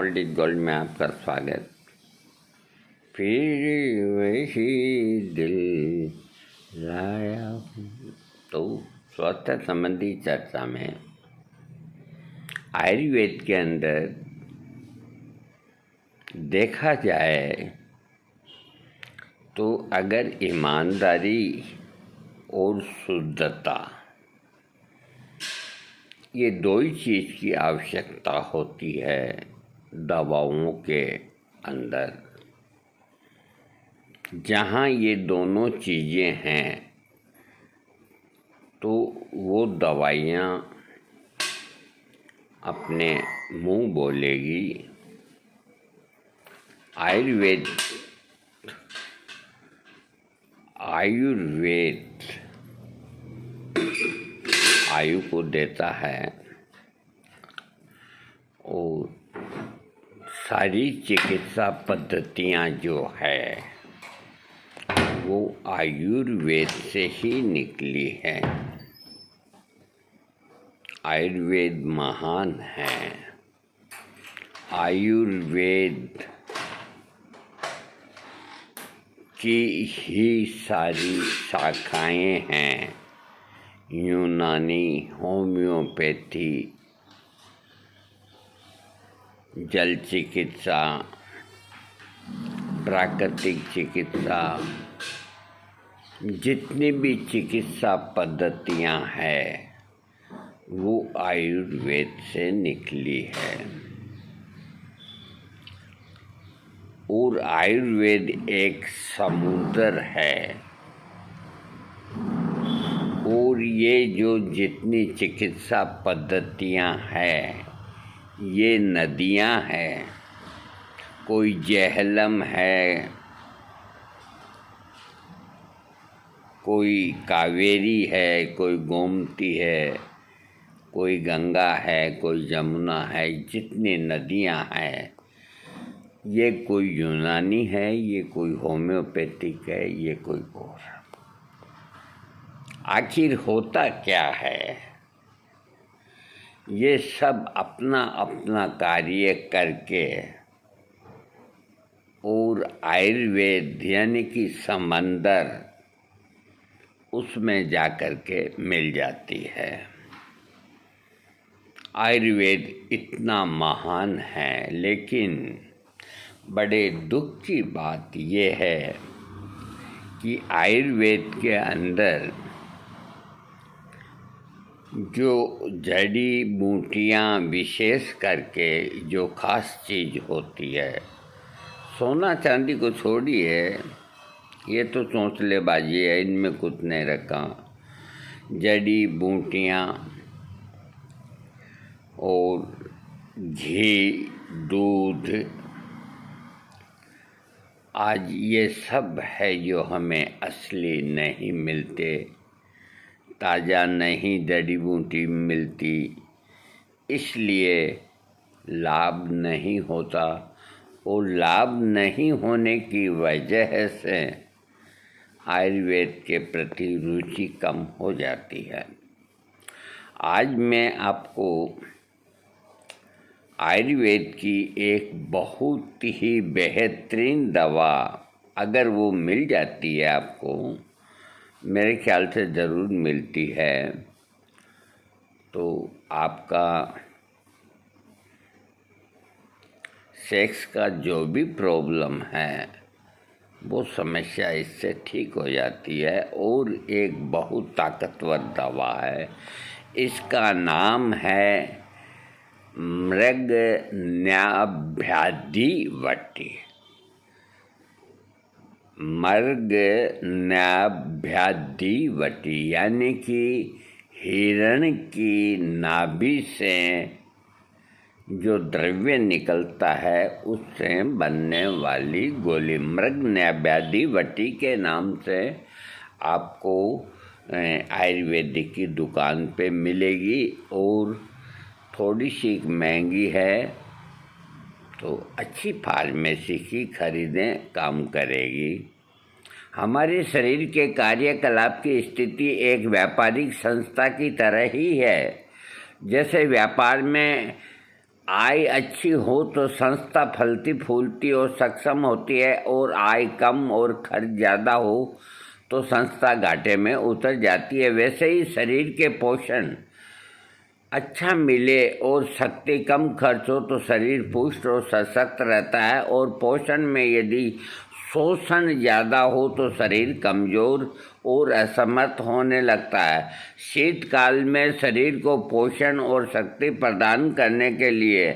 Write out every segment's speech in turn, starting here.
Old is gold में आपका स्वागत। फिर वही दिल लाया हूँ। तो स्वास्थ्य संबंधी चर्चा में आयुर्वेद के अंदर देखा जाए तो अगर ईमानदारी और शुद्धता ये दो ही चीज़ की आवश्यकता होती है दवाओं के अंदर। जहाँ ये दोनों चीज़ें हैं तो वो दवाइयाँ अपने मुंह बोलेगी। आयुर्वेद आयु को देता है और सारी चिकित्सा पद्धतियाँ जो है वो आयुर्वेद से ही निकली है। आयुर्वेद महान है। आयुर्वेद की ही सारी शाखाएं हैं। यूनानी, होम्योपैथी, जल चिकित्सा, प्राकृतिक चिकित्सा, जितनी भी चिकित्सा पद्धतियां हैं वो आयुर्वेद से निकली है। और आयुर्वेद एक समुद्र है और ये जो जितनी चिकित्सा पद्धतियां हैं ये नदियां हैं। कोई जेहलम है, कोई कावेरी है, कोई गोमती है, कोई गंगा है, कोई जमुना है। जितनी नदियां हैं ये कोई यूनानी है, ये कोई होम्योपैथिक है, ये कोई और। आखिर होता क्या है? ये सब अपना अपना कार्य करके और आयुर्वेद यानी कि समंदर उसमें जाकर के मिल जाती है। आयुर्वेद इतना महान है, लेकिन बड़े दुख की बात ये है कि आयुर्वेद के अंदर जो जड़ी बूटियाँ विशेष करके जो खास चीज़ होती है, सोना चांदी को छोड़िए, ये तो चौंचलेबाजी है, इनमें कुछ नहीं रखा। जड़ी बूटियाँ और घी, दूध, आज ये सब है जो हमें असली नहीं मिलते, ताज़ा नहीं जड़ी बूटी मिलती, इसलिए लाभ नहीं होता। और लाभ नहीं होने की वजह से आयुर्वेद के प्रति रुचि कम हो जाती है। आज मैं आपको आयुर्वेद की एक बहुत ही बेहतरीन दवा, अगर वो मिल जाती है आपको, मेरे ख्याल से ज़रूर मिलती है, तो आपका सेक्स का जो भी प्रॉब्लम है वो समस्या इससे ठीक हो जाती है। और एक बहुत ताकतवर दवा है, इसका नाम है मृगन्याभ्याधिवटी। मृगन्याभ्याधिवटी यानी कि हिरण की नाभि से जो द्रव्य निकलता है उससे बनने वाली गोली मृगन्याभ्याधिवटी के नाम से आपको आयुर्वेदिक की दुकान पे मिलेगी। और थोड़ी सी महंगी है, तो अच्छी फार्मेसी की खरीदें, काम करेगी। हमारे शरीर के कार्यकलाप की स्थिति एक व्यापारिक संस्था की तरह ही है। जैसे व्यापार में आय अच्छी हो तो संस्था फलती फूलती और सक्षम होती है, और आय कम और खर्च ज़्यादा हो तो संस्था घाटे में उतर जाती है। वैसे ही शरीर के पोषण अच्छा मिले और शक्ति कम खर्च हो तो शरीर पुष्ट और सशक्त रहता है, और पोषण में यदि शोषण ज़्यादा हो तो शरीर कमज़ोर और असमर्थ होने लगता है। शीतकाल में शरीर को पोषण और शक्ति प्रदान करने के लिए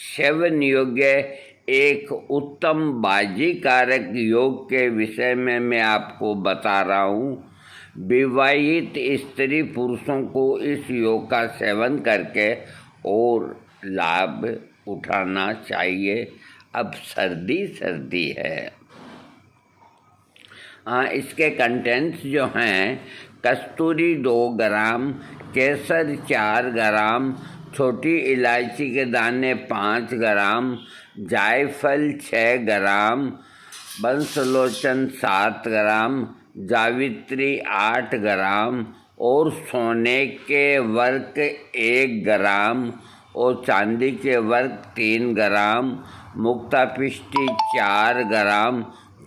सेवन योग्य एक उत्तम बाजी कारक योग के विषय में मैं आपको बता रहा हूँ। विवाहित स्त्री पुरुषों को इस योग का सेवन करके और लाभ उठाना चाहिए। अब सर्दी है। इसके कंटेंट्स जो हैं, कस्तूरी 2 ग्राम, केसर 4 ग्राम, छोटी इलायची के दाने 5 ग्राम, जायफल 6 ग्राम, बंसलोचन 7 ग्राम, जावित्री 8 ग्राम, और सोने के वर्क 1 ग्राम और चांदी के वर्क 3 ग्राम, मुक्तापिष्टी 4 ग्राम।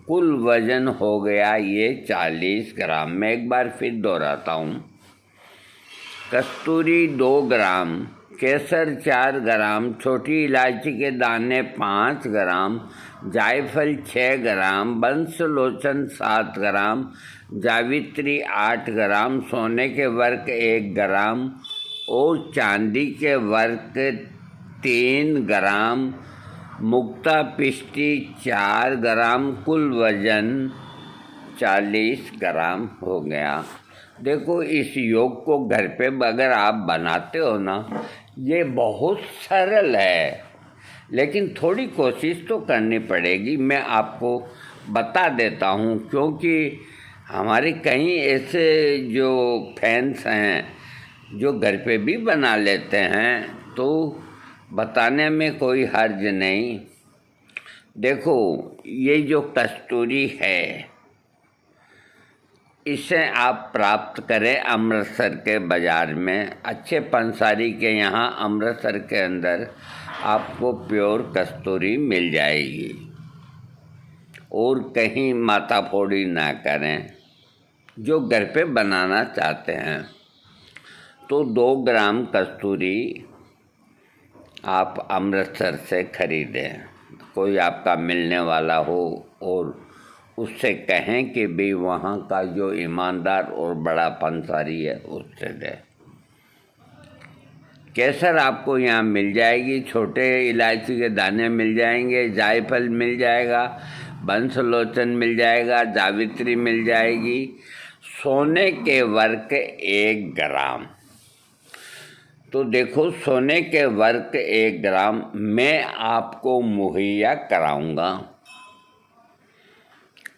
कुल वजन हो गया ये 40 ग्राम। मैं एक बार फिर दोहराता हूँ। कस्तूरी 2 ग्राम, केसर 4 ग्राम, छोटी इलायची के दाने 5 ग्राम, जायफल 6 ग्राम, बंसलोचन 7 ग्राम, जावित्री 8 ग्राम, सोने के वर्क 1 ग्राम और चांदी के वर्क 3 ग्राम, मुक्तापिष्टी 4 ग्राम। कुल वजन 40 ग्राम हो गया। देखो, इस योग को घर पे अगर आप बनाते हो ना, ये बहुत सरल है, लेकिन थोड़ी कोशिश तो करनी पड़ेगी। मैं आपको बता देता हूँ, क्योंकि हमारे कई ऐसे जो फैंस हैं जो घर पे भी बना लेते हैं, तो बताने में कोई हर्ज नहीं। देखो, ये जो कस्तूरी है, इसे आप प्राप्त करें अमृतसर के बाज़ार में। अच्छे पंसारी के यहाँ अमृतसर के अंदर आपको प्योर कस्तूरी मिल जाएगी। और कहीं माताफोड़ी ना करें। जो घर पे बनाना चाहते हैं तो 2 ग्राम कस्तूरी आप अमृतसर से खरीदें। कोई आपका मिलने वाला हो और उससे कहें कि भी वहाँ का जो ईमानदार और बड़ा पंसारी है उससे दे। केसर आपको यहाँ मिल जाएगी, छोटे इलायची के दाने मिल जाएंगे, जायफल मिल जाएगा, बंसलोचन मिल जाएगा, जावित्री मिल जाएगी। सोने के वर्क 1 ग्राम। तो देखो, सोने के वर्क 1 ग्राम मैं आपको मुहैया कराऊंगा।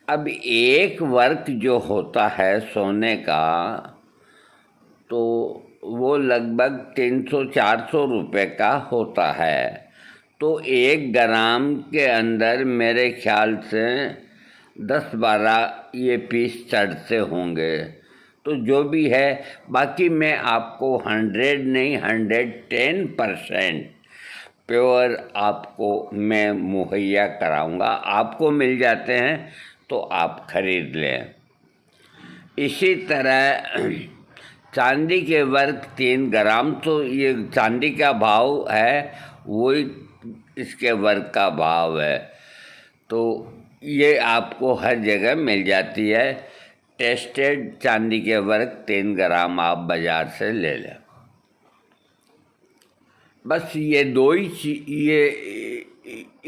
अब एक वर्क जो होता है सोने का, तो वो लगभग 300-400 रुपये का होता है। तो 1 ग्राम के अंदर मेरे ख्याल से 10-12 ये पीस चढ़ते होंगे। तो जो भी है, बाकी मैं आपको 100 नहीं 110% प्योर आपको मैं मुहैया कराऊंगा। आपको मिल जाते हैं तो आप खरीद लें। इसी तरह चांदी के वर्क 3 ग्राम, तो ये चांदी का भाव है, वही इसके वर्क का भाव है। तो ये आपको हर जगह मिल जाती है। टेस्टेड चांदी के वर्क 3 ग्राम आप बाज़ार से ले लें। बस ये 2 ही ये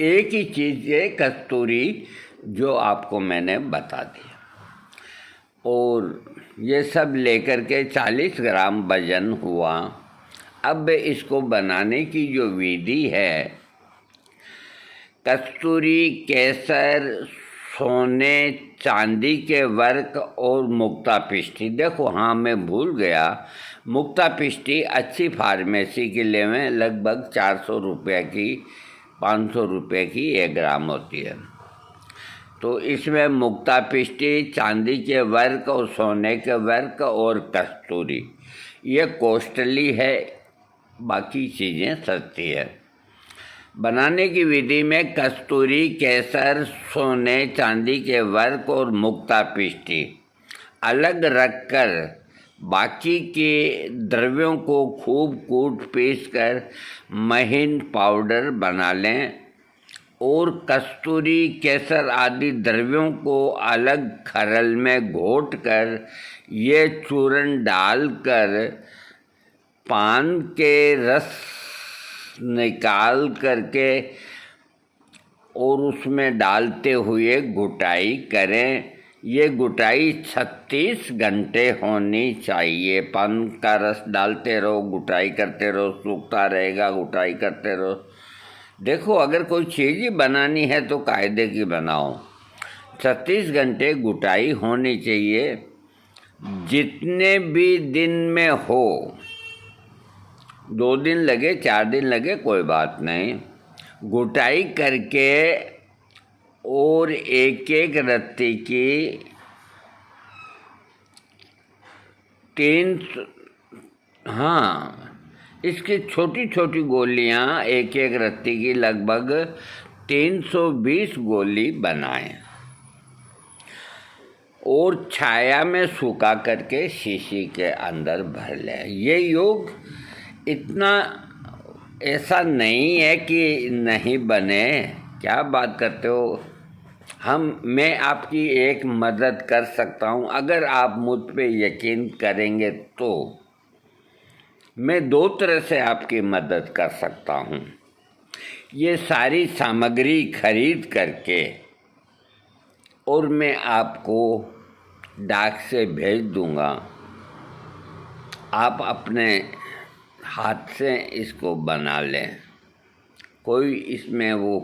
एक ही चीज़ है कस्तूरी, जो आपको मैंने बता दिया। और ये सब लेकर के 40 ग्राम वजन हुआ। अब इसको बनाने की जो विधि है, कस्तूरी, केसर, सोने चांदी के वर्क और मुक्तापिष्टी। देखो, हाँ मैं भूल गया, मुक्तापिष्टी अच्छी फार्मेसी के लिए में लगभग 400 रुपये की 500 रुपये की 1 ग्राम होती है। तो इसमें मुक्तापिष्टी, चांदी के वर्क और सोने के वर्क और कस्तूरी, ये कॉस्टली है, बाकी चीज़ें सस्ती है। बनाने की विधि में कस्तूरी, केसर, सोने चांदी के वर्क और मुक्ता पिष्टी अलग रखकर बाकी के द्रव्यों को खूब कूट पीस कर महीन पाउडर बना लें और कस्तूरी, केसर आदि द्रव्यों को अलग खरल में घोट कर ये चूर्ण डालकर पान के रस निकाल करके और उसमें डालते हुए गुटाई करें। ये गुटाई 36 घंटे होनी चाहिए। पान का रस डालते रहो, गुटाई करते रहो, सूखता रहेगा, गुटाई करते रहो। देखो, अगर कोई चीज़ ही बनानी है तो कायदे की बनाओ। 36 घंटे गुटाई होनी चाहिए। जितने भी दिन में हो, 2 दिन लगे, 4 दिन लगे, कोई बात नहीं, गुटाई करके और एक एक रत्ती की 3, हाँ, इसकी छोटी छोटी गोलियां एक एक रत्ती की लगभग 320 गोली बनाएं और छाया में सुखा करके शीशी के अंदर भर लें। ये योग इतना ऐसा नहीं है कि नहीं बने। क्या बात करते हो? मैं आपकी एक मदद कर सकता हूँ। अगर आप मुझ पे यकीन करेंगे तो मैं 2 तरह से आपकी मदद कर सकता हूँ। ये सारी सामग्री खरीद करके और मैं आपको डाक से भेज दूँगा। आप अपने हाथ से इसको बना लें। कोई इसमें वो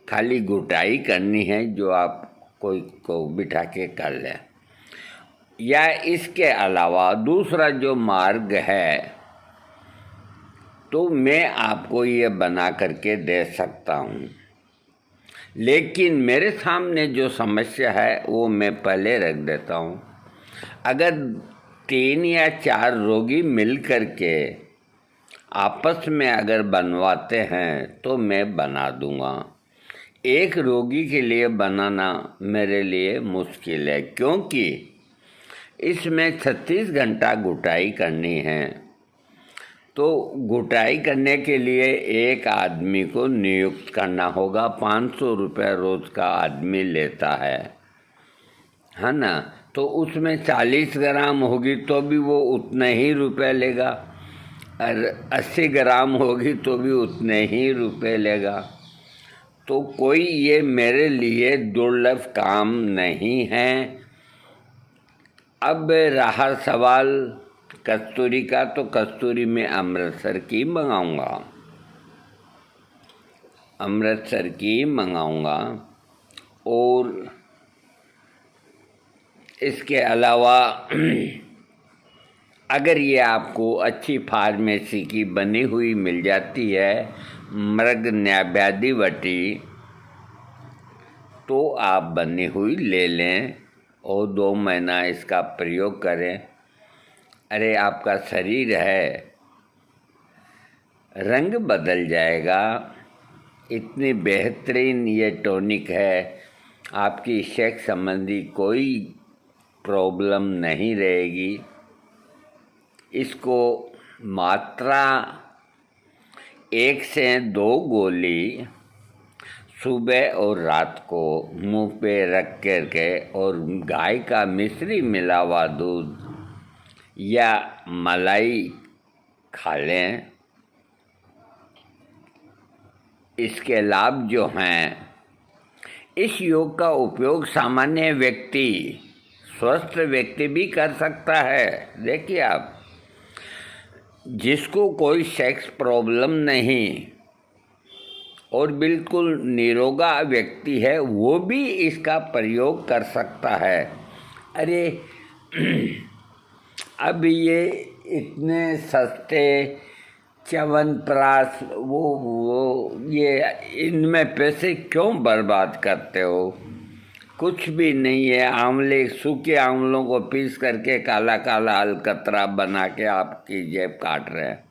खाली गुटाई करनी है जो आप कोई को बिठा के कर लें। या इसके अलावा दूसरा जो मार्ग है तो मैं आपको ये बना करके दे सकता हूँ, लेकिन मेरे सामने जो समस्या है वो मैं पहले रख देता हूँ। अगर 3 या 4 रोगी मिल करके आपस में अगर बनवाते हैं तो मैं बना दूँगा। एक रोगी के लिए बनाना मेरे लिए मुश्किल है, क्योंकि इसमें 36 घंटा गुटाई करनी है। तो गुटाई करने के लिए एक आदमी को नियुक्त करना होगा। 500 रुपये रोज़ का आदमी लेता है ना। तो उसमें 40 ग्राम होगी तो भी वो उतने ही रुपए लेगा, और 80 ग्राम होगी तो भी उतने ही रुपए लेगा। तो कोई ये मेरे लिए दुर्लभ काम नहीं है। अब रहा सवाल कस्तूरी का, तो कस्तूरी में अमृतसर की मंगाऊंगा और इसके अलावा अगर ये आपको अच्छी फार्मेसी की बनी हुई मिल जाती है, मृग न्याव्याधिवटी, तो आप बनी हुई ले लें और 2 महीना इसका प्रयोग करें। अरे, आपका शरीर है रंग बदल जाएगा। इतनी बेहतरीन ये टॉनिक है, आपकी सेक्स संबंधी कोई प्रॉब्लम नहीं रहेगी। इसको मात्रा 1 से 2 गोली सुबह और रात को मुंह पे रख करके और गाय का मिश्री मिला हुआ दूध या मलाई खा लें। इसके लाभ जो हैं, इस योग का उपयोग सामान्य व्यक्ति, स्वस्थ व्यक्ति भी कर सकता है। देखिए आप, जिसको कोई सेक्स प्रॉब्लम नहीं और बिल्कुल निरोगा व्यक्ति है, वो भी इसका प्रयोग कर सकता है। अरे अब ये इतने सस्ते च्यवनप्राश ये इनमें पैसे क्यों बर्बाद करते हो? कुछ भी नहीं है। आंवले, सूखे आंवलों को पीस करके काला काला अलकतरा बना के आपकी जेब काट रहे हैं।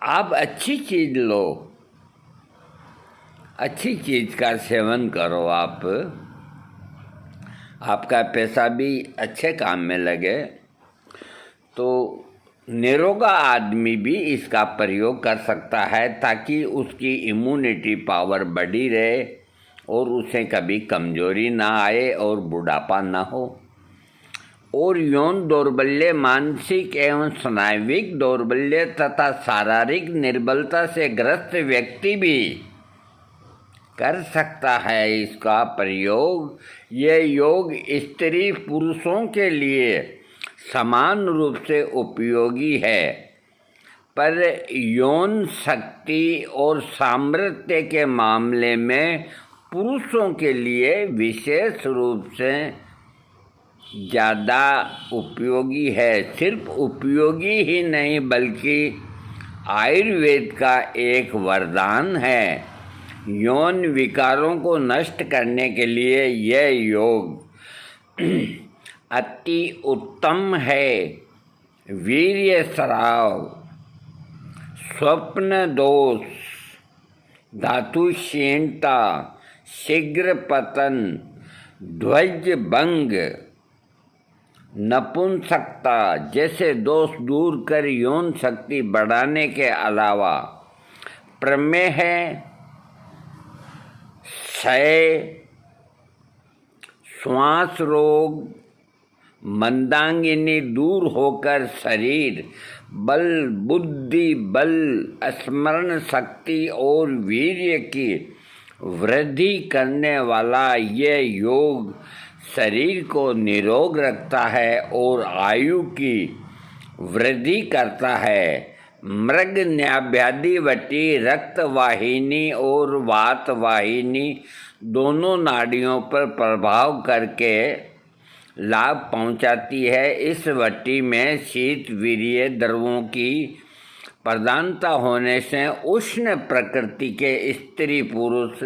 आप अच्छी चीज़ लो, अच्छी चीज़ का सेवन करो आप, आपका पैसा भी अच्छे काम में लगे। तो निरोगा आदमी भी इसका प्रयोग कर सकता है ताकि उसकी इम्यूनिटी पावर बढ़ी रहे और उसे कभी कमजोरी ना आए और बुढ़ापा ना हो। और यौन दौर्बल्य, मानसिक एवं स्नायुविक दौर्बल्य तथा शारीरिक निर्बलता से ग्रस्त व्यक्ति भी कर सकता है इसका प्रयोग। यह योग स्त्री पुरुषों के लिए समान रूप से उपयोगी है, पर यौन शक्ति और सामर्थ्य के मामले में पुरुषों के लिए विशेष रूप से ज़्यादा उपयोगी है। सिर्फ उपयोगी ही नहीं बल्कि आयुर्वेद का एक वरदान है। यौन विकारों को नष्ट करने के लिए यह योग अति उत्तम है। वीर्य स्राव, स्वप्न दोष, धातु क्षीणता, शीघ्र पतन, ध्वज भंग, नपुंसकता जैसे दोष दूर कर यौन शक्ति बढ़ाने के अलावा प्रमेह, क्षय, श्वास रोग, मंदांगिनी दूर होकर शरीर बल, बुद्धि बल, स्मरण शक्ति और वीर्य की वृद्धि करने वाला यह योग शरीर को निरोग रखता है और आयु की वृद्धि करता है। मृग नाभ्यादिवटी, रक्त वाहिनी और वात वाहिनी दोनों नाड़ियों पर प्रभाव करके लाभ पहुंचाती है। इस वटी में शीत वीर्य द्रवों की प्रधानता होने से उष्ण प्रकृति के स्त्री पुरुष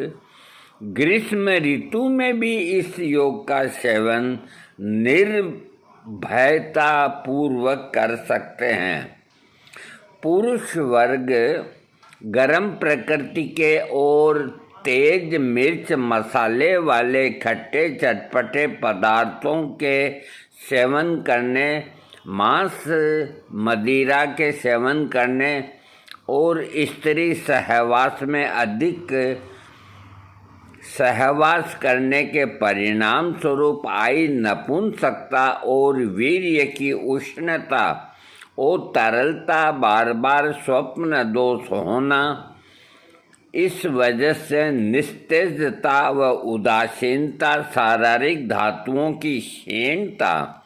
ग्रीष्म ऋतु में भी इस योग का सेवन निर्भयता पूर्वक कर सकते हैं। पुरुष वर्ग गर्म प्रकृति के और तेज मिर्च मसाले वाले खट्टे चटपटे पदार्थों के सेवन करने, मांस मदिरा के सेवन करने और स्त्री सहवास में अधिक सहवास करने के परिणाम स्वरूप आई नपुंसकता और वीर्य की उष्णता और तरलता, बार बार स्वप्न दोष होना, इस वजह से निस्तेजता व उदासीनता, शारीरिक धातुओं की क्षीणता,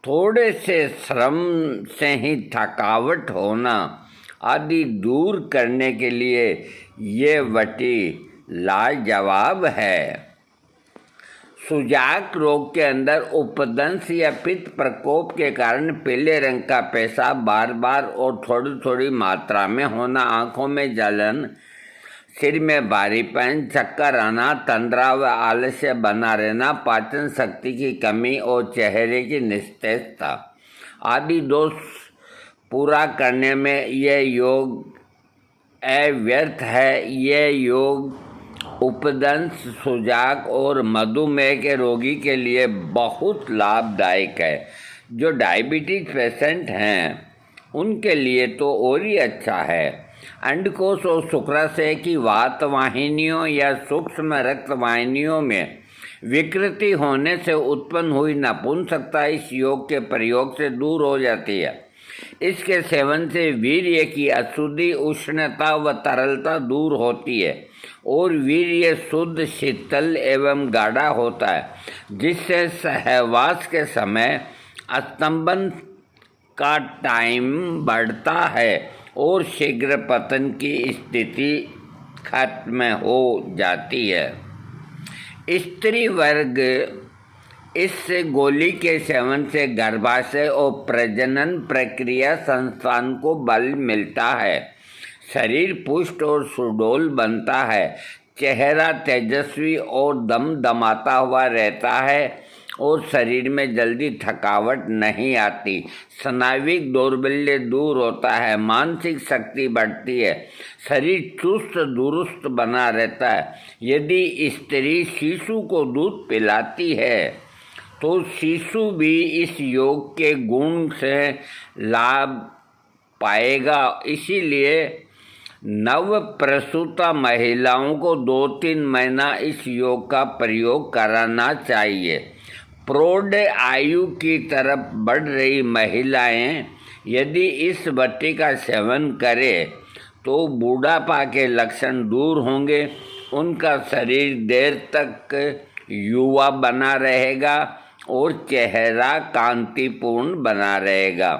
थोड़े से श्रम से ही थकावट होना आदि दूर करने के लिए ये वटी लाजवाब है। सुजाक रोग के अंदर उपदंश या पित्त प्रकोप के कारण पीले रंग का पेशाब बार बार और थोड़ी थोड़ी मात्रा में होना, आँखों में जलन, सिर में भारीपन, चक्कर आना, तंद्रा व आलस्य बना रहना, पाचन शक्ति की कमी और चेहरे की निस्तेजता आदि दोष पूरा करने में यह योग अव्यर्थ है। यह योग उपदंश, सुजाक और मधुमेह के रोगी के लिए बहुत लाभदायक है। जो डायबिटीज पेशेंट हैं उनके लिए तो और ही अच्छा है। अंडकोश और शुक्राशय की वात वाहिनियों या सूक्ष्म रक्त वाहिनियों में विकृति होने से उत्पन्न हुई नपुंसकता इस योग के प्रयोग से दूर हो जाती है। इसके सेवन से वीर्य की अशुद्धि, उष्णता व तरलता दूर होती है और वीर्य शुद्ध, शीतल एवं गाढ़ा होता है, जिससे सहवास के समय स्तंभन का टाइम बढ़ता है और शीघ्र पतन की स्थिति खत्म हो जाती है। स्त्री वर्ग इस गोली के सेवन से गर्भाशय और प्रजनन प्रक्रिया संस्थान को बल मिलता है, शरीर पुष्ट और सुडौल बनता है, चेहरा तेजस्वी और दमदमाता हुआ रहता है और शरीर में जल्दी थकावट नहीं आती, स्नायुविक दौर्बल्य दूर होता है, मानसिक शक्ति बढ़ती है, शरीर चुस्त दुरुस्त बना रहता है। यदि स्त्री शिशु को दूध पिलाती है तो शिशु भी इस योग के गुण से लाभ पाएगा। इसीलिए नव प्रसूता महिलाओं को 2-3 महीना इस योग का प्रयोग कराना चाहिए। प्रौढ़ आयु की तरफ बढ़ रही महिलाएं यदि इस बट्टी का सेवन करें तो बुढ़ापा के लक्षण दूर होंगे, उनका शरीर देर तक युवा बना रहेगा और चेहरा कांतिपूर्ण बना रहेगा।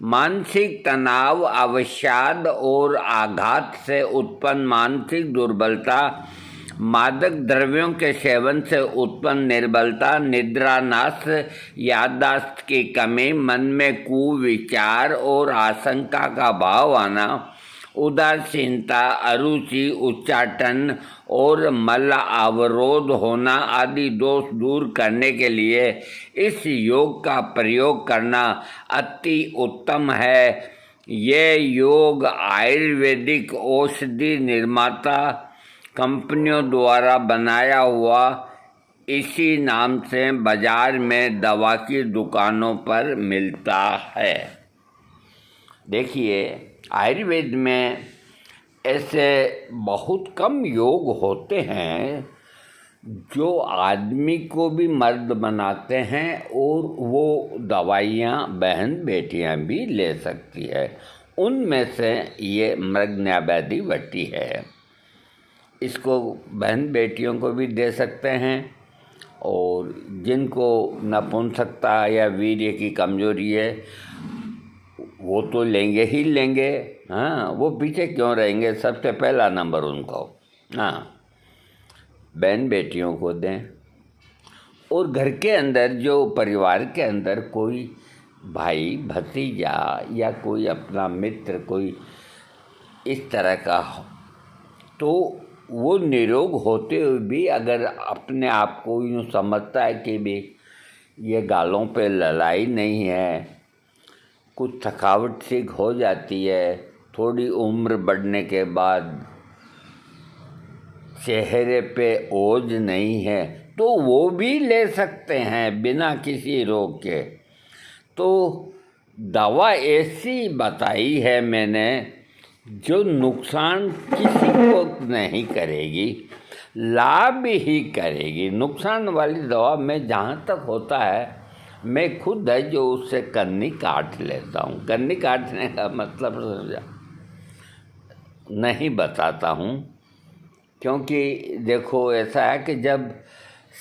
मानसिक तनाव, अवसाद और आघात से उत्पन्न मानसिक दुर्बलता, मादक द्रव्यों के सेवन से उत्पन्न निर्बलता, निद्रानाश, याददाश्त की कमी, मन में कुविचार और आशंका का भाव आना, उदासीनता, अरुचि, उच्चाटन और मल अवरोध होना आदि दोष दूर करने के लिए इस योग का प्रयोग करना अति उत्तम है। ये योग आयुर्वेदिक औषधि निर्माता कंपनियों द्वारा बनाया हुआ इसी नाम से बाजार में दवा की दुकानों पर मिलता है। देखिए, आयुर्वेद में ऐसे बहुत कम योग होते हैं जो आदमी को भी मर्द बनाते हैं और वो दवाइयाँ बहन बेटियाँ भी ले सकती है। उनमें से ये मृगन्यावैधि बट्टी है। इसको बहन बेटियों को भी दे सकते हैं और जिनको नपुंसकता या वीर्य की कमजोरी है वो तो लेंगे ही लेंगे। हाँ, वो पीछे क्यों रहेंगे? सबसे पहला नंबर उनको, हाँ, बहन बेटियों को दें। और घर के अंदर जो परिवार के अंदर कोई भाई भतीजा या कोई अपना मित्र कोई इस तरह का हो तो वो निरोग होते हुए भी अगर अपने आप को यूँ समझता है कि भी ये गालों पे ललाई नहीं है, कुछ थकावट सी हो जाती है, थोड़ी उम्र बढ़ने के बाद चेहरे पे ओज नहीं है, तो वो भी ले सकते हैं बिना किसी रोग के। तो दवा ऐसी बताई है मैंने जो नुकसान किसी को नहीं करेगी, लाभ ही करेगी। नुकसान वाली दवा में जहाँ तक होता है मैं खुद है जो उससे कन्नी काट लेता हूँ। कन्नी काटने का मतलब समझा नहीं बताता हूँ, क्योंकि देखो ऐसा है कि जब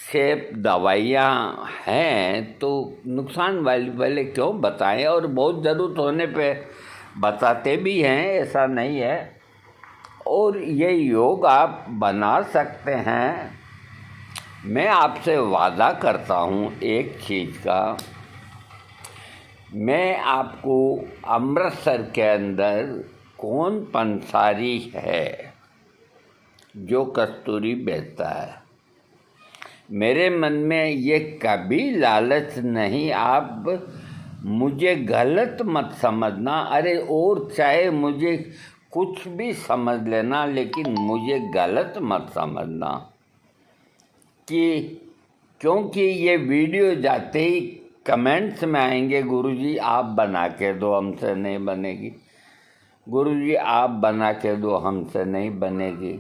सेफ दवाइयाँ हैं तो नुकसान वाली पहले क्यों बताएं, और बहुत ज़रूरत होने पे बताते भी हैं, ऐसा नहीं है। और ये योग आप बना सकते हैं। मैं आपसे वादा करता हूँ एक चीज़ का, मैं आपको अमृतसर के अंदर कौन पंसारी है जो कस्तूरी बेचता है, मेरे मन में ये कभी लालच नहीं। आप मुझे गलत मत समझना, अरे और चाहे मुझे कुछ भी समझ लेना, लेकिन मुझे गलत मत समझना कि क्योंकि ये वीडियो जाते ही कमेंट्स में आएंगे, गुरुजी आप बना के दो, हमसे नहीं बनेगी, गुरुजी आप बना के दो, हमसे नहीं बनेगी।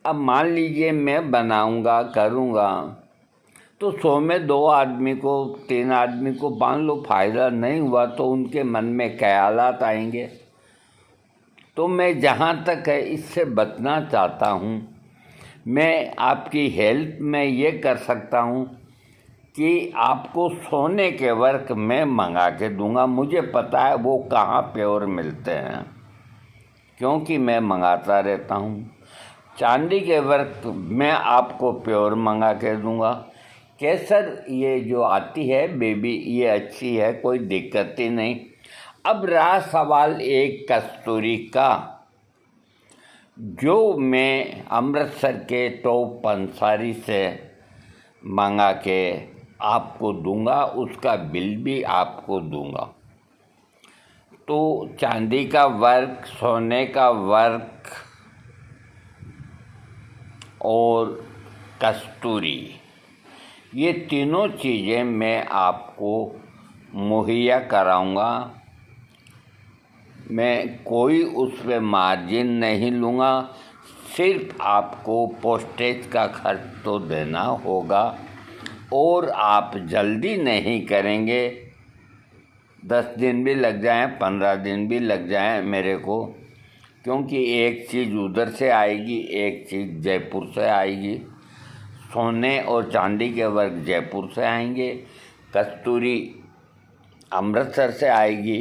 अब मान लीजिए मैं बनाऊंगा करूंगा तो 100 में 2 आदमी को 3 आदमी को मान लो फ़ायदा नहीं हुआ तो उनके मन में ख्यालात आएंगे। तो मैं जहाँ तक है इससे बचना चाहता हूँ। मैं आपकी हेल्प में ये कर सकता हूँ कि आपको सोने के वर्क मैं मंगा के दूंगा। मुझे पता है वो कहाँ प्योर मिलते हैं, क्योंकि मैं मंगाता रहता हूँ। चांदी के वर्क मैं आपको प्योर मंगा के दूंगा। केसर ये जो आती है बेबी, ये अच्छी है, कोई दिक्कत ही नहीं। अब रहा सवाल एक कस्तूरी का, जो मैं अमृतसर के टॉप पंसारी से मंगा के आपको दूंगा, उसका बिल भी आपको दूंगा। तो चांदी का वर्क, सोने का वर्क और कस्तूरी, ये तीनों चीज़ें मैं आपको मुहैया कराऊंगा। मैं कोई उस पर मार्जिन नहीं लूँगा, सिर्फ आपको पोस्टेज का खर्च तो देना होगा। और आप जल्दी नहीं करेंगे, 10 दिन भी लग जाएं, 15 दिन भी लग जाएं मेरे को, क्योंकि एक चीज़ उधर से आएगी, एक चीज़ जयपुर से आएगी। सोने और चांदी के वर्क जयपुर से आएंगे, कस्तूरी अमृतसर से आएगी,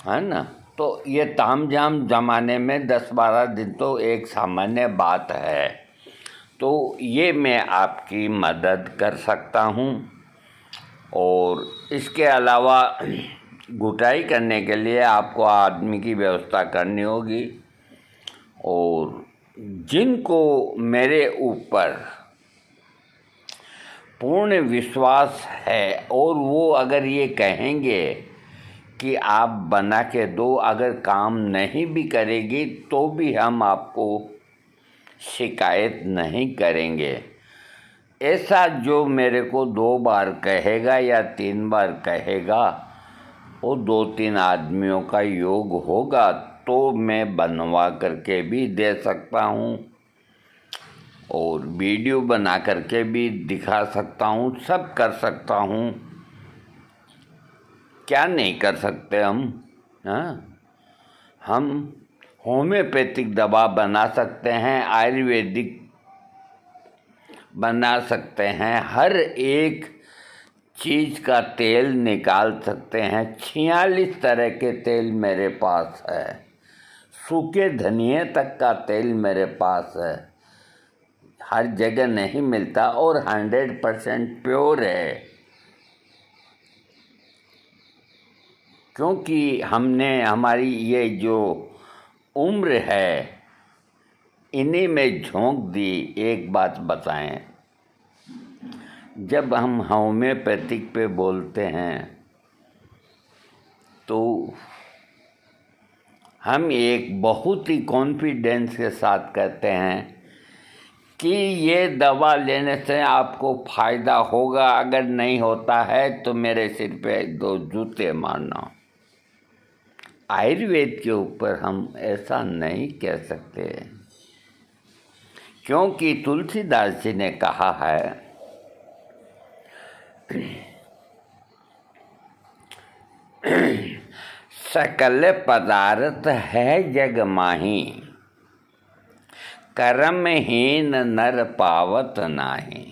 है ना। तो ये तामझाम ज़माने में 10-12 दिन तो एक सामान्य बात है। तो ये मैं आपकी मदद कर सकता हूँ। और इसके अलावा गुटाई करने के लिए आपको आदमी की व्यवस्था करनी होगी। और जिनको मेरे ऊपर पूर्ण विश्वास है और वो अगर ये कहेंगे कि आप बना के दो, अगर काम नहीं भी करेगी तो भी हम आपको शिकायत नहीं करेंगे, ऐसा जो मेरे को 2 बार कहेगा या 3 बार कहेगा, वो 2-3 आदमियों का योग होगा तो मैं बनवा करके भी दे सकता हूँ और वीडियो बना करके भी दिखा सकता हूँ, सब कर सकता हूँ। क्या नहीं कर सकते हम? हाँ, हम होम्योपैथिक दवा बना सकते हैं, आयुर्वेदिक बना सकते हैं, हर एक चीज़ का तेल निकाल सकते हैं। 46 तरह के तेल मेरे पास है, सूखे धनिए तक का तेल मेरे पास है, हर जगह नहीं मिलता और 100% प्योर है। क्योंकि हमने हमारी ये जो उम्र है इन्हीं में झोंक दी। एक बात बताएं, जब हम होम्योपैथिक पे बोलते हैं तो हम एक बहुत ही कॉन्फिडेंस के साथ कहते हैं कि ये दवा लेने से आपको फ़ायदा होगा, अगर नहीं होता है तो मेरे सिर पे 2 जूते मारना। आयुर्वेद के ऊपर हम ऐसा नहीं कह सकते, क्योंकि तुलसीदास जी ने कहा है सकल पदार्थ है जग माही, कर्महीन नर पावत नाही।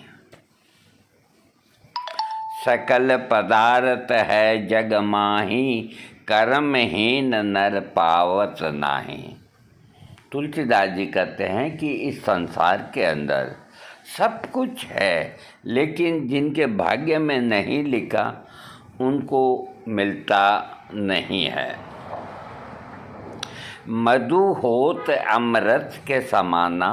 सकल पदार्थ है जग माही, कर्महीन नर पावत नाही। तुलसीदास जी कहते हैं कि इस संसार के अंदर सब कुछ है, लेकिन जिनके भाग्य में नहीं लिखा उनको मिलता नहीं है। मधु होत अमृत के समाना,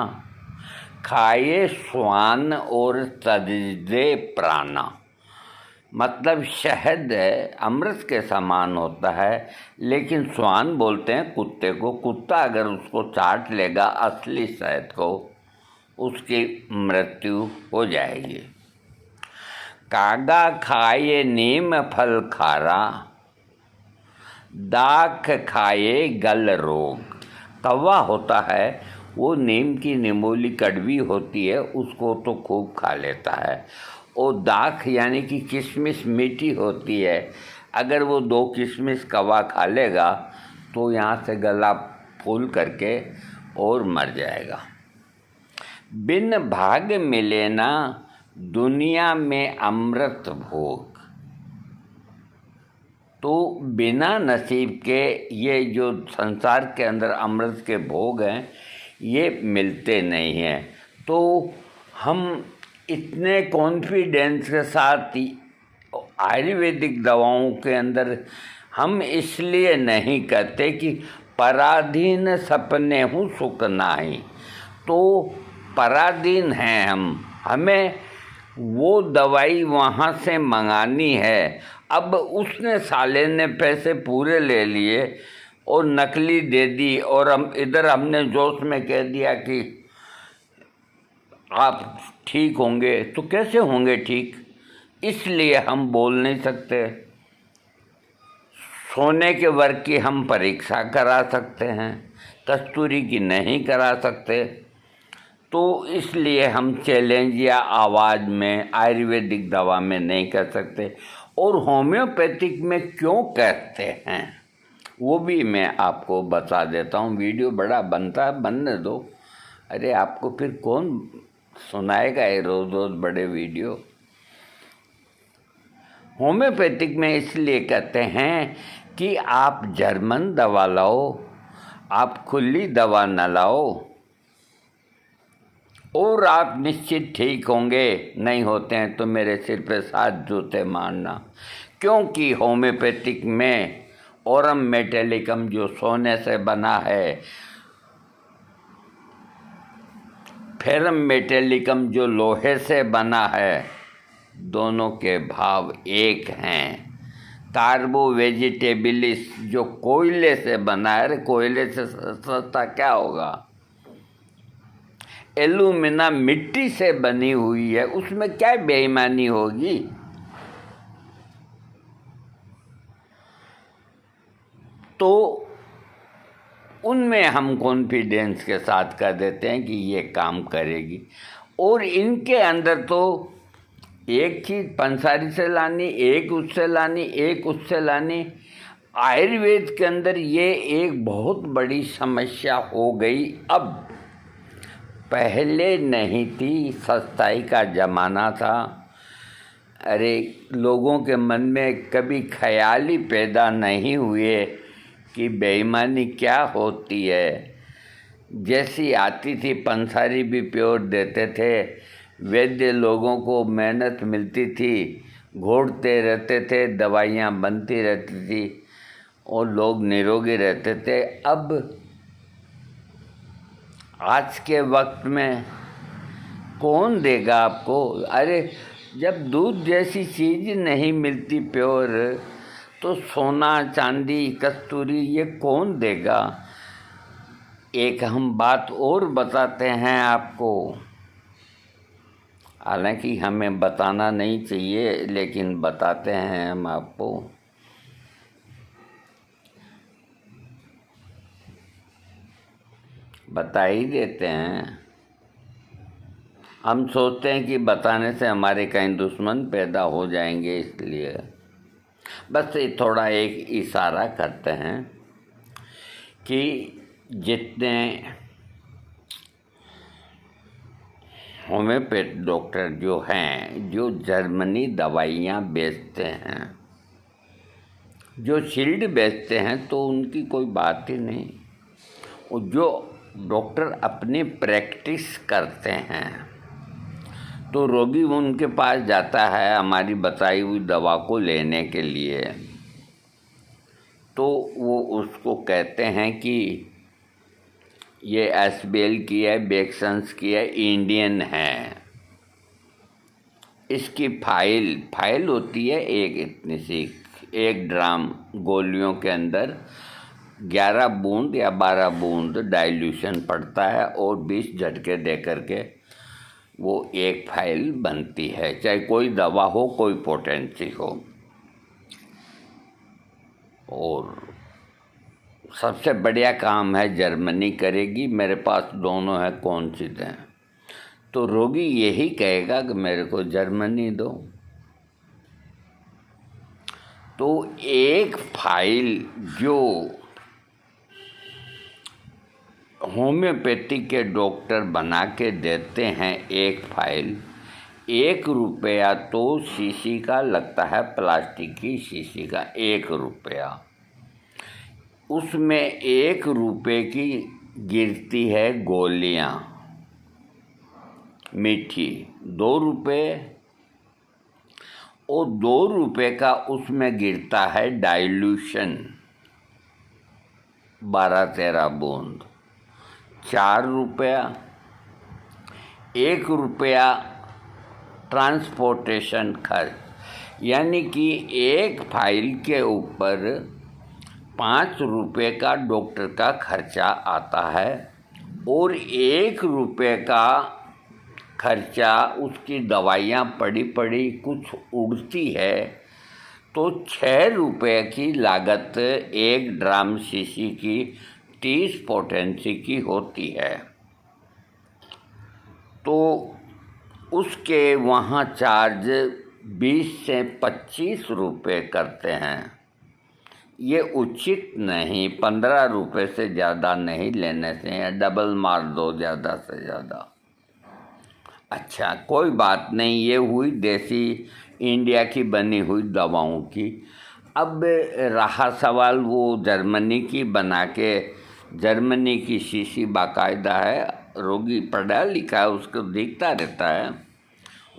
खाए स्वान और तजदे प्राणा। मतलब शहद अमृत के समान होता है, लेकिन स्वान बोलते हैं कुत्ते को। कुत्ता अगर उसको चाट लेगा असली शहद को, उसकी मृत्यु हो जाएगी। कागा खाए नीम फल खारा, दाख खाए गल रोग। कौवा होता है वो नीम की निमोली कड़वी होती है, उसको तो खूब खा लेता है। और दाख यानी कि किशमिश मीठी होती है, अगर वो 2 किशमिश कौवा खा लेगा तो यहाँ से गला फूल करके और मर जाएगा। बिन भाग मिले ना दुनिया में अमृत भोग। तो बिना नसीब के ये जो संसार के अंदर अमृत के भोग हैं ये मिलते नहीं हैं। तो हम इतने कॉन्फिडेंस के साथ आयुर्वेदिक दवाओं के अंदर हम इसलिए नहीं कहते कि पराधीन सपने हूँ सुख नाही। तो पराधीन हैं हम, हमें वो दवाई वहाँ से मंगानी है। अब उसने साले ने पैसे पूरे ले लिए और नकली दे दी, और हम इधर हमने जोश में कह दिया कि आप ठीक होंगे। तो कैसे होंगे ठीक? इसलिए हम बोल नहीं सकते। सोने के वर्ग की हम परीक्षा करा सकते हैं, कस्तूरी की नहीं करा सकते। तो इसलिए हम चैलेंज या आवाज़ में आयुर्वेदिक दवा में नहीं कर सकते। और होम्योपैथिक में क्यों कहते हैं वो भी मैं आपको बता देता हूँ। वीडियो बड़ा बनता है, बनने दो। अरे आपको फिर कौन सुनाएगा ये रोज़ रोज़ बड़े वीडियो। होम्योपैथिक में इसलिए कहते हैं कि आप जर्मन दवा लाओ, आप खुली दवा न लाओ, और आप निश्चित ठीक होंगे। नहीं होते हैं तो मेरे सिर पे 7 जूते मारना। क्योंकि होम्योपैथिक में ओरम मेटेलिकम जो सोने से बना है, फेरम मेटेलिकम जो लोहे से बना है, दोनों के भाव एक हैं। कार्बो वेजिटेबलिस जो कोयले से बना है, अरे कोयले से सस्ता क्या होगा। एल्यूमिना मिट्टी से बनी हुई है, उसमें क्या बेईमानी होगी। तो उनमें हम कॉन्फिडेंस के साथ कह देते हैं कि ये काम करेगी। और इनके अंदर तो एक चीज़ पंसारी से लानी, एक उससे लानी, एक उससे लानी। आयुर्वेद के अंदर ये एक बहुत बड़ी समस्या हो गई। अब पहले नहीं थी, सस्ताई का ज़माना था। अरे लोगों के मन में कभी ख्याल ही पैदा नहीं हुए कि बेईमानी क्या होती है। जैसी आती थी पंसारी भी प्योर देते थे, वैद्य लोगों को मेहनत मिलती थी, घोड़ते रहते थे, दवाइयाँ बनती रहती थी और लोग निरोगी रहते थे। अब आज के वक्त में कौन देगा आपको? अरे जब दूध जैसी चीज़ नहीं मिलती प्योर, तो सोना चांदी कस्तूरी ये कौन देगा? एक हम बात और बताते हैं आपको, हालांकि हमें बताना नहीं चाहिए लेकिन बताते हैं हम आपको। बता ही देते हैं। हम सोचते हैं कि बताने से हमारे कहीं दुश्मन पैदा हो जाएंगे, इसलिए बस ये थोड़ा एक इशारा करते हैं कि जितने होम्योपैथ डॉक्टर जो हैं, जो जर्मनी दवाइयाँ बेचते हैं, जो शील्ड बेचते हैं, तो उनकी कोई बात ही नहीं। और जो डॉक्टर अपनी प्रैक्टिस करते हैं, तो रोगी उनके पास जाता है हमारी बताई हुई दवा को लेने के लिए, तो वो उसको कहते हैं कि ये एसबीएल की है, बेक्सन्स की है, इंडियन है। इसकी फाइल होती है एक इतनी सी, 1 ड्राम गोलियों के अंदर 11 बूंद या 12 बूंद डाइल्यूशन पड़ता है और 20 झटके दे करके वो एक फाइल बनती है, चाहे कोई दवा हो, कोई पोटेंसी हो। और सबसे बढ़िया काम है जर्मनी करेगी। मेरे पास दोनों है, कौन सी दें? तो रोगी यही कहेगा कि मेरे को जर्मनी दो। तो एक फाइल जो होम्योपैथी के डॉक्टर बना के देते हैं, एक फाइल 1 रुपया तो शीशी का लगता है, प्लास्टिक की शीशी का 1 रुपया। उसमें 1 रुपये की गिरती है गोलियां मीठी, 2 रुपये, और 2 रुपये का उसमें गिरता है डाइल्यूशन 12-13 बूंद, 4 रुपया। 1 रुपया ट्रांसपोर्टेशन खर्च, यानी कि एक फाइल के ऊपर 5 रुपये का डॉक्टर का खर्चा आता है और 1 रुपये का खर्चा उसकी दवाइयाँ पड़ी पड़ी कुछ उड़ती है, तो 6 रुपये की लागत एक ड्राम शीशी की 30 पोटेंसी की होती है। तो उसके वहाँ चार्ज 20 से 25 रुपये करते हैं। ये उचित नहीं, 15 रुपये से ज़्यादा नहीं लेने से, डबल मार दो ज़्यादा से ज़्यादा। अच्छा, कोई बात नहीं, ये हुई देसी इंडिया की बनी हुई दवाओं की। अब रहा सवाल वो जर्मनी की बना के, जर्मनी की शीशी बाकायदा है, रोगी पढ़ा लिखा है, उसको दिखता रहता है,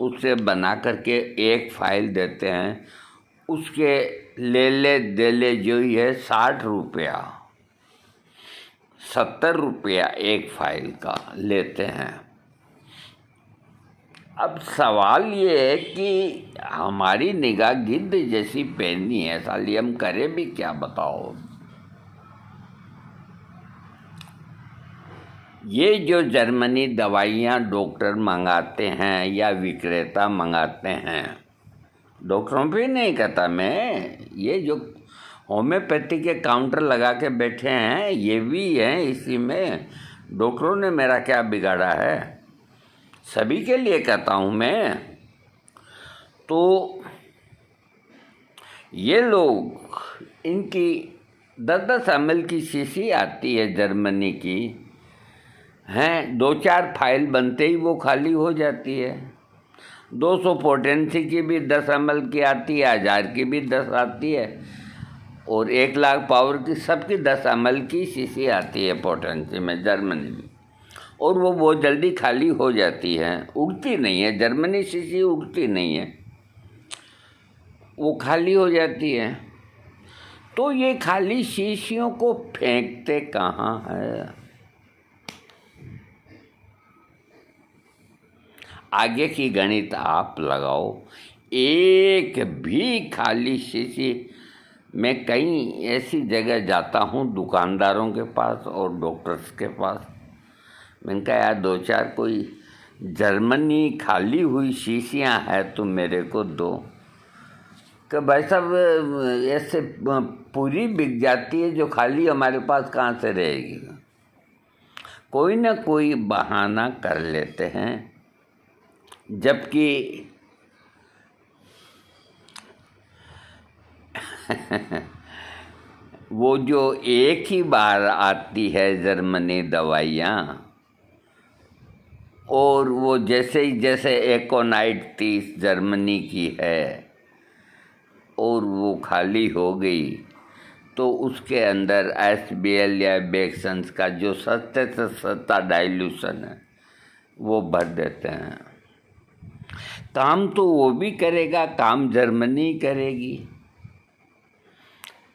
उससे बना करके एक फाइल देते हैं। उसके ले दे जो ही है 60 रुपया, 70 रुपया एक फाइल का लेते हैं। अब सवाल ये है कि हमारी निगाह गिद्ध जैसी पैनी है, साली हम करें भी क्या बताओ। ये जो जर्मनी दवाइयाँ डॉक्टर मंगाते हैं या विक्रेता मंगाते हैं, डॉक्टरों पे नहीं कहता मैं, ये जो होम्योपैथी के काउंटर लगा के बैठे हैं ये भी हैं इसी में। डॉक्टरों ने मेरा क्या बिगाड़ा है, सभी के लिए कहता हूँ मैं। तो ये लोग, इनकी 10-10 ml की शीशी आती है जर्मनी की, हैं 2-4 फाइल बनते ही वो खाली हो जाती है। 200 पोटेंसी की भी 10 ml की आती है, 1000 की भी 10 आती है, और 1 लाख पावर की सबकी 10 ml की शीशी आती है पोटेंसी में जर्मनी में, और वो बहुत जल्दी खाली हो जाती है, उड़ती नहीं है। जर्मनी शीशी उड़ती नहीं है, वो खाली हो जाती है। तो ये खाली शीशियों को फेंकते कहाँ है? आगे की गणित आप लगाओ। एक भी खाली शीशी, मैं कई ऐसी जगह जाता हूँ दुकानदारों के पास और डॉक्टर्स के पास, मैंने कहा यार 2-4 कोई जर्मनी खाली हुई शीशियाँ है तो मेरे को दो। कि भाई साहब ऐसे पूरी बिक जाती है, जो खाली हमारे पास कहाँ से रहेगी? कोई ना कोई बहाना कर लेते हैं, जबकि वो जो एक ही बार आती है जर्मनी दवाइयाँ, और वो जैसे एकोनाइट 30 जर्मनी की है और वो खाली हो गई, तो उसके अंदर SBL या बेक्सन्स का जो सस्ते से सस्ता डाइल्यूशन है वो भर देते हैं। काम तो वो भी करेगा, काम जर्मनी करेगी।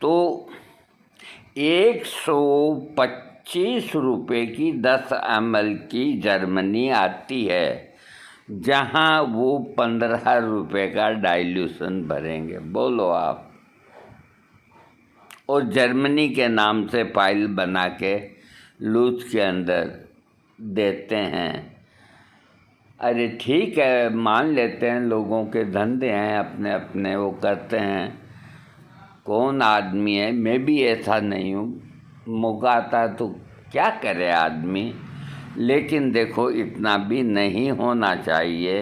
तो 125 रुपये की 10 ml की जर्मनी आती है, जहाँ वो 15 रुपये का डाइल्यूशन भरेंगे। बोलो आप। और जर्मनी के नाम से फाइल बना के लूज के अंदर देते हैं। अरे ठीक है, मान लेते हैं लोगों के धंधे हैं अपने अपने, वो करते हैं। कौन आदमी है, मैं भी ऐसा नहीं हूँ, मौका आता है तो क्या करे आदमी। लेकिन देखो इतना भी नहीं होना चाहिए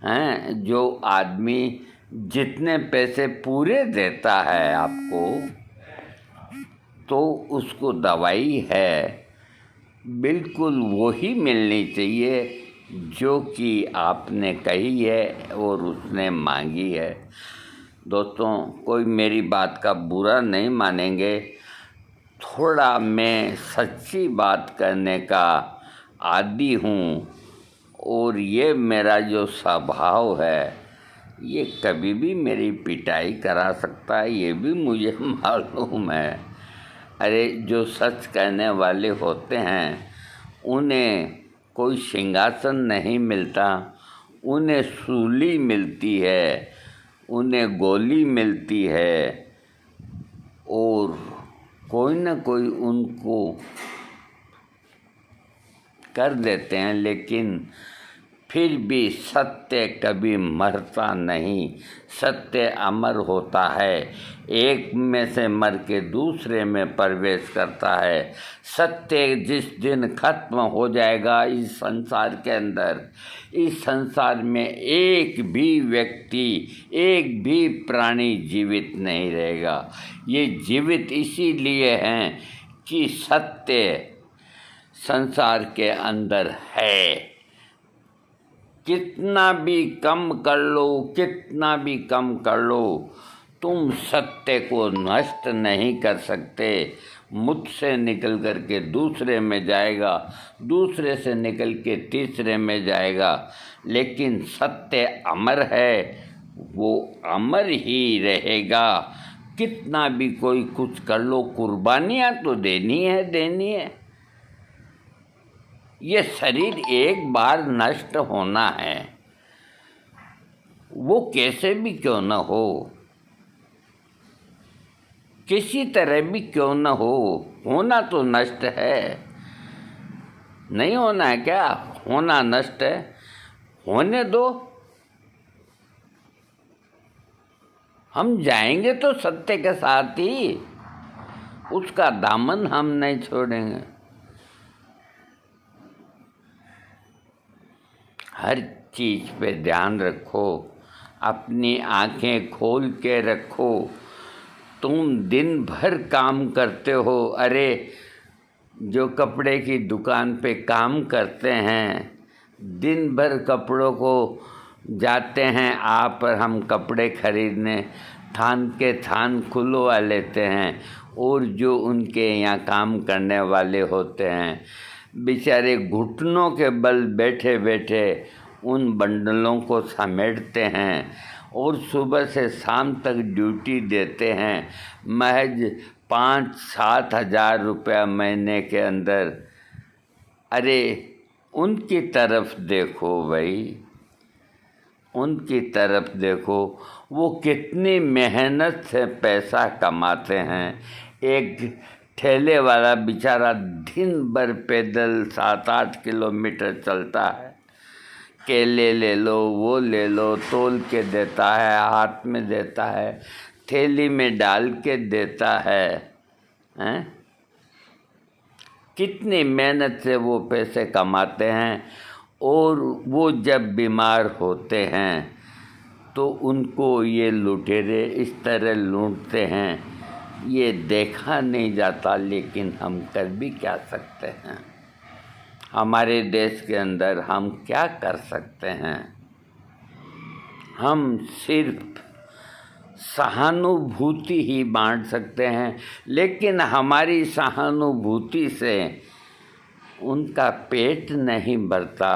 हैं। जो आदमी जितने पैसे पूरे देता है आपको, तो उसको दवाई है बिल्कुल वही मिलनी चाहिए जो कि आपने कही है और उसने मांगी है। दोस्तों, कोई मेरी बात का बुरा नहीं मानेंगे, थोड़ा मैं सच्ची बात करने का आदी हूँ, और ये मेरा जो स्वभाव है ये कभी भी मेरी पिटाई करा सकता है, ये भी मुझे मालूम है। अरे जो सच कहने वाले होते हैं उन्हें कोई सिंहासन नहीं मिलता, उन्हें सूली मिलती है, उन्हें गोली मिलती है और कोई न कोई उनको कर देते हैं, लेकिन फिर भी सत्य कभी मरता नहीं, सत्य अमर होता है, एक में से मर के दूसरे में प्रवेश करता है। सत्य जिस दिन खत्म हो जाएगा इस संसार के अंदर, इस संसार में एक भी व्यक्ति, एक भी प्राणी जीवित नहीं रहेगा। ये जीवित इसीलिए हैं कि सत्य संसार के अंदर है। कितना भी कम कर लो, कितना भी कम कर लो, तुम सत्य को नष्ट नहीं कर सकते। मुझसे निकल कर के दूसरे में जाएगा, दूसरे से निकल के तीसरे में जाएगा, लेकिन सत्य अमर है, वो अमर ही रहेगा। कितना भी कोई कुछ कर लो, कुर्बानियाँ तो देनी है। ये शरीर एक बार नष्ट होना है, वो कैसे भी क्यों न हो, किसी तरह भी क्यों न हो, होना तो नष्ट है। नहीं होना है क्या? होना नष्ट है, होने दो। हम जाएंगे तो सत्य के साथ ही, उसका दामन हम नहीं छोड़ेंगे। हर चीज़ पे ध्यान रखो, अपनी आंखें खोल के रखो। तुम दिन भर काम करते हो, अरे जो कपड़े की दुकान पे काम करते हैं, दिन भर कपड़ों को जाते हैं आप और हम कपड़े खरीदने, थान के थान खुलवा लेते हैं, और जो उनके यहाँ काम करने वाले होते हैं बेचारे घुटनों के बल बैठे बैठे उन बंडलों को समेटते हैं और सुबह से शाम तक ड्यूटी देते हैं, महज 5-7 हज़ार रुपया महीने के अंदर। अरे उनकी तरफ देखो भाई, उनकी तरफ देखो, वो कितनी मेहनत से पैसा कमाते हैं। एक ठेले वाला बेचारा दिन भर पैदल 7-8 किलोमीटर चलता है, केले ले लो, वो ले लो, तोल के देता है, हाथ में देता है, थैली में डाल के देता है, हैं? कितनी मेहनत से वो पैसे कमाते हैं, और वो जब बीमार होते हैं तो उनको ये लुटेरे इस तरह लूटते हैं। ये देखा नहीं जाता, लेकिन हम कर भी क्या सकते हैं? हमारे देश के अंदर हम क्या कर सकते हैं? हम सिर्फ सहानुभूति ही बांट सकते हैं, लेकिन हमारी सहानुभूति से उनका पेट नहीं भरता,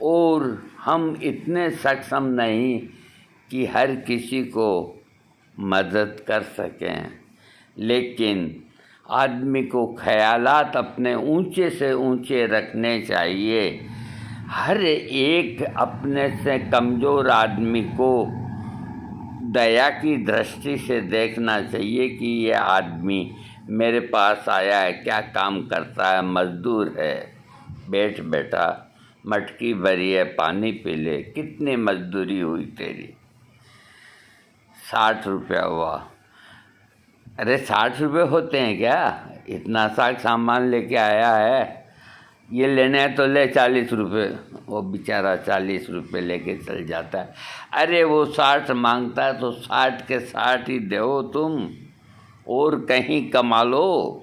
और हम इतने सक्षम नहीं कि हर किसी को मदद कर सकें। लेकिन आदमी को ख्यालात अपने ऊंचे से ऊंचे रखने चाहिए। हर एक अपने से कमज़ोर आदमी को दया की दृष्टि से देखना चाहिए कि ये आदमी मेरे पास आया है, क्या काम करता है, मजदूर है, बैठ बेटा, मटकी भरी है, पानी पी ले। कितनी मजदूरी हुई तेरी? 60 रुपया हुआ। अरे 60 रुपये होते हैं क्या? इतना सा सामान लेके आया है, ये लेने हैं तो ले 40 रुपये। वो बेचारा 40 रुपये लेके चल जाता है। अरे वो 60 मांगता है तो 60 के 60 ही दो तुम, और कहीं कमा लो।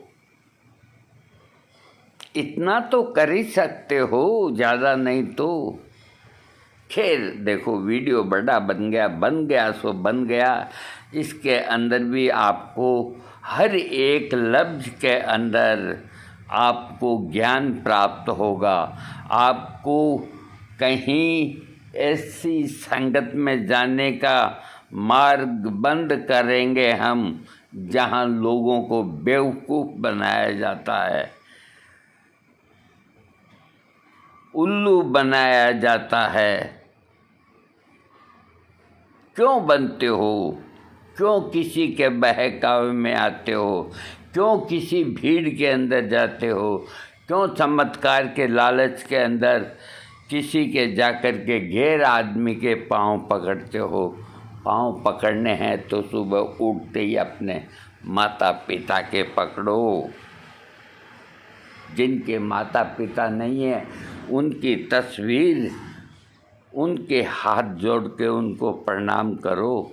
इतना तो कर ही सकते हो, ज़्यादा नहीं तो। खैर देखो, वीडियो बड़ा बन गया सो बन गया। इसके अंदर भी आपको हर एक लफ्ज़ के अंदर आपको ज्ञान प्राप्त होगा। आपको कहीं ऐसी संगत में जाने का मार्ग बंद करेंगे हम, जहाँ लोगों को बेवकूफ़ बनाया जाता है, उल्लू बनाया जाता है। क्यों बनते हो? क्यों किसी के बहकावे में आते हो? क्यों किसी भीड़ के अंदर जाते हो? क्यों चमत्कार के लालच के अंदर किसी के जाकर के गैर आदमी के पाँव पकड़ते हो? पाँव पकड़ने हैं तो सुबह उठते ही अपने माता पिता के पकड़ो। जिनके माता पिता नहीं है उनकी तस्वीर, उनके हाथ जोड़ के उनको प्रणाम करो।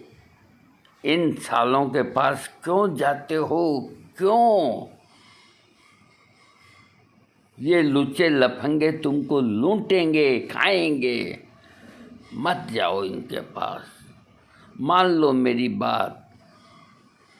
इन सालों के पास क्यों जाते हो? क्यों? ये लुच्चे लफंगे तुमको लूटेंगे, खाएंगे। मत जाओ इनके पास। मान लो मेरी बात।